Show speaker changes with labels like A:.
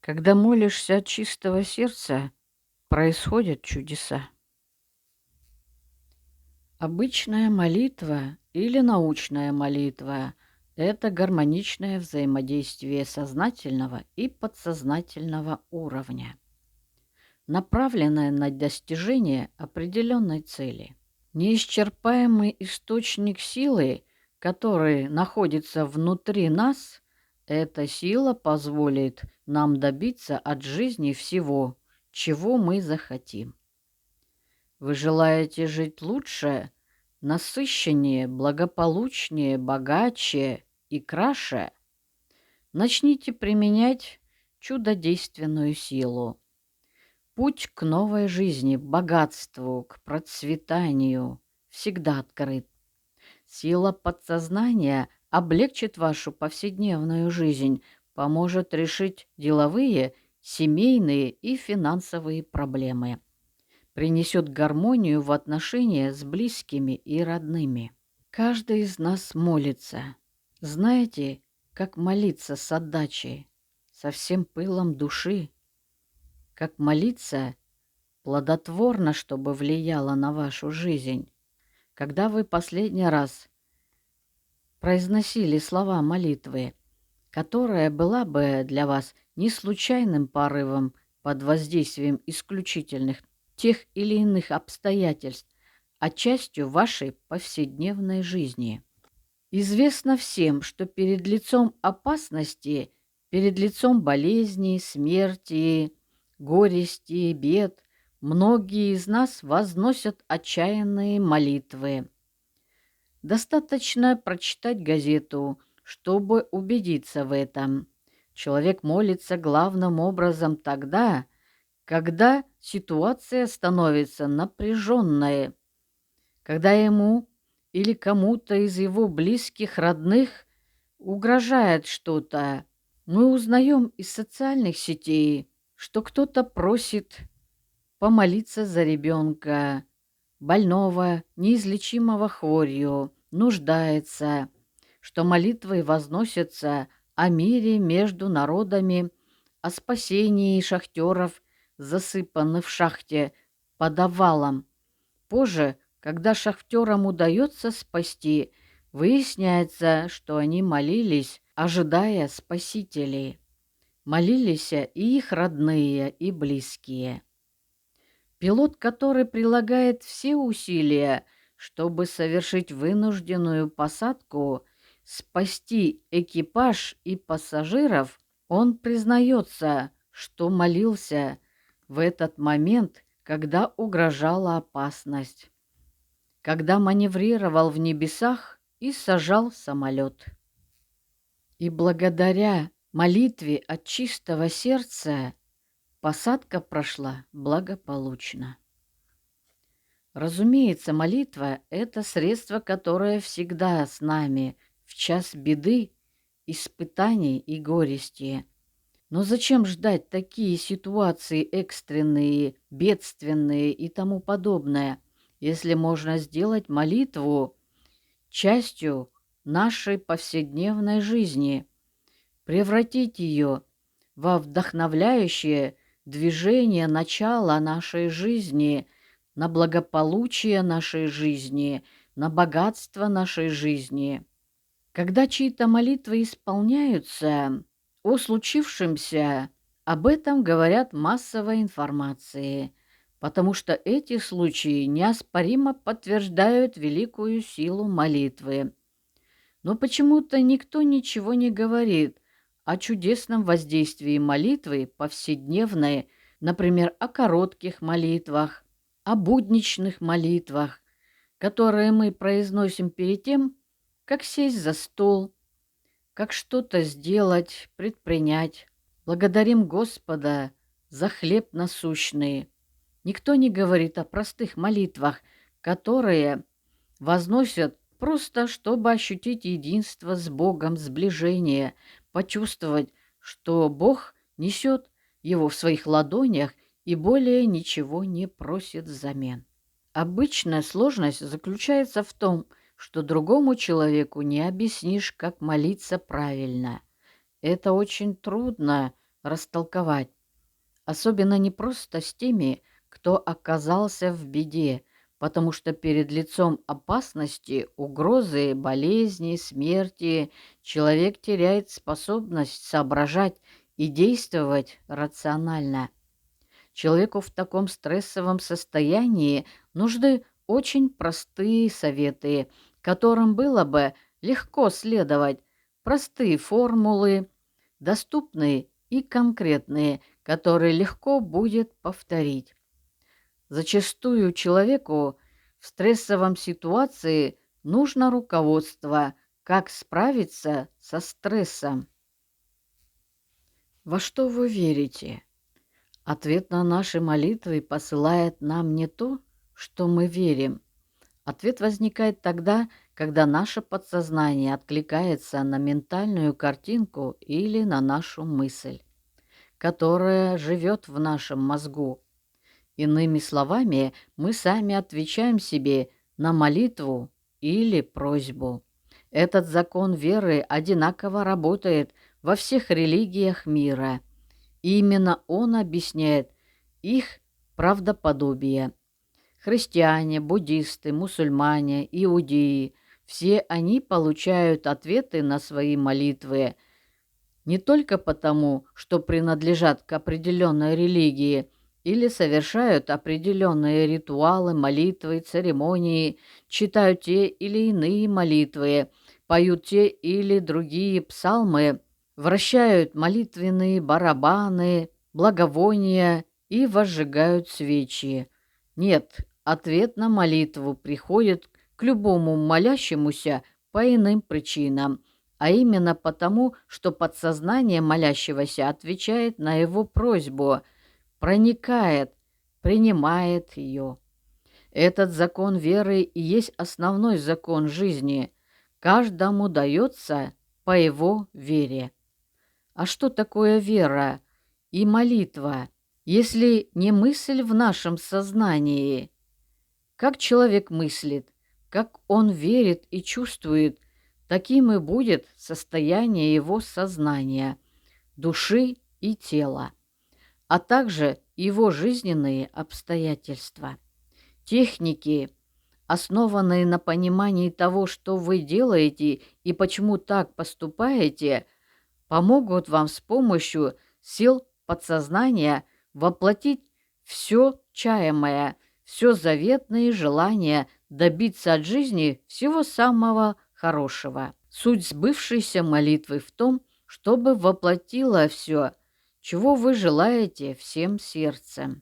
A: Когда молишься от чистого сердца, происходят чудеса. Обычная молитва или научная молитва — это гармоничное взаимодействие сознательного и подсознательного уровня, направленное на достижение определенной цели. Неисчерпаемый источник силы, который находится внутри нас, эта сила позволит нам добиться от жизни всего, чего мы захотим. Вы желаете жить лучше, насыщеннее, благополучнее, богаче и краше? Начните применять чудодейственную силу. Путь к новой жизни, к богатству, к процветанию всегда открыт. Сила подсознания облегчит вашу повседневную жизнь, поможет решить деловые, семейные и финансовые проблемы, принесет гармонию в отношения с близкими и родными. Каждый из нас молится. Знаете, как молиться с отдачей, со всем пылом души, как молиться плодотворно, чтобы влияло на вашу жизнь. Когда вы последний раз произносили слова молитвы, которая была бы для вас не случайным порывом под воздействием исключительных тех или иных обстоятельств, а частью вашей повседневной жизни. Известно всем, что перед лицом опасности, перед лицом болезней, смерти, горести, бед, многие из нас возносят отчаянные молитвы. Достаточно прочитать газету, чтобы убедиться в этом. Человек молится главным образом тогда, когда ситуация становится напряженной, когда ему или кому-то из его близких, родных угрожает что-то. Мы узнаем из социальных сетей, что кто-то просит помолиться за ребенка, больного, неизлечимого хворью, нуждается, что молитвы возносятся о мире между народами, о спасении шахтеров, засыпанных в шахте под овалом. Позже, когда шахтерам удается спасти, выясняется, что они молились, ожидая спасителей. Молились и их родные, и близкие. Пилот, который прилагает все усилия, чтобы совершить вынужденную посадку, спасти экипаж и пассажиров, он признается, что молился в этот момент, когда угрожала опасность, когда маневрировал в небесах и сажал самолет. И благодаря молитве от чистого сердца посадка прошла благополучно. Разумеется, молитва — это средство, которое всегда с нами в час беды, испытаний и горести. Но зачем ждать такие ситуации экстренные, бедственные и тому подобное, если можно сделать молитву частью нашей повседневной жизни, превратить ее во вдохновляющее движение начала нашей жизни, на благополучие нашей жизни, на богатство нашей жизни. Когда чьи-то молитвы исполняются, о случившемся об этом говорят массовой информации, потому что эти случаи неоспоримо подтверждают великую силу молитвы. Но почему-то никто ничего не говорит о чудесном воздействии молитвы повседневной, например, о коротких молитвах, о будничных молитвах, которые мы произносим перед тем, как сесть за стол, как что-то сделать, предпринять. Благодарим Господа за хлеб насущный. Никто не говорит о простых молитвах, которые возносят просто, чтобы ощутить единство с Богом, сближение, почувствовать, что Бог несет его в своих ладонях и более ничего не просит взамен. Обычная сложность заключается в том, что другому человеку не объяснишь, как молиться правильно. Это очень трудно растолковать. Особенно непросто с теми, кто оказался в беде, потому что перед лицом опасности, угрозы, болезни, смерти человек теряет способность соображать и действовать рационально. Человеку в таком стрессовом состоянии нужны очень простые советы, которым было бы легко следовать, простые формулы, доступные и конкретные, которые легко будет повторить. Зачастую человеку в стрессовом ситуации нужно руководство, как справиться со стрессом. Во что вы верите? Ответ на наши молитвы посылает нам не то, что мы верим. Ответ возникает тогда, когда наше подсознание откликается на ментальную картинку или на нашу мысль, которая живет в нашем мозгу. Иными словами, мы сами отвечаем себе на молитву или просьбу. Этот закон веры одинаково работает во всех религиях мира. И именно он объясняет их правдоподобие. Христиане, буддисты, мусульмане, иудеи — все они получают ответы на свои молитвы не только потому, что принадлежат к определенной религии или совершают определенные ритуалы, молитвы, церемонии, читают те или иные молитвы, поют те или другие псалмы, вращают молитвенные барабаны, благовония и возжигают свечи. Нет, ответ на молитву приходит к любому молящемуся по иным причинам, а именно потому, что подсознание молящегося отвечает на его просьбу, проникает, принимает ее. Этот закон веры и есть основной закон жизни. Каждому дается по его вере. А что такое вера и молитва, если не мысль в нашем сознании? Как человек мыслит, как он верит и чувствует, таким и будет состояние его сознания, души и тела, а также его жизненные обстоятельства. Техники, основанные на понимании того, что вы делаете и почему так поступаете, помогут вам с помощью сил подсознания воплотить все чаемое, все заветные желания добиться от жизни всего самого хорошего. Суть сбывшейся молитвы в том, чтобы воплотило все, чего вы желаете всем сердцем.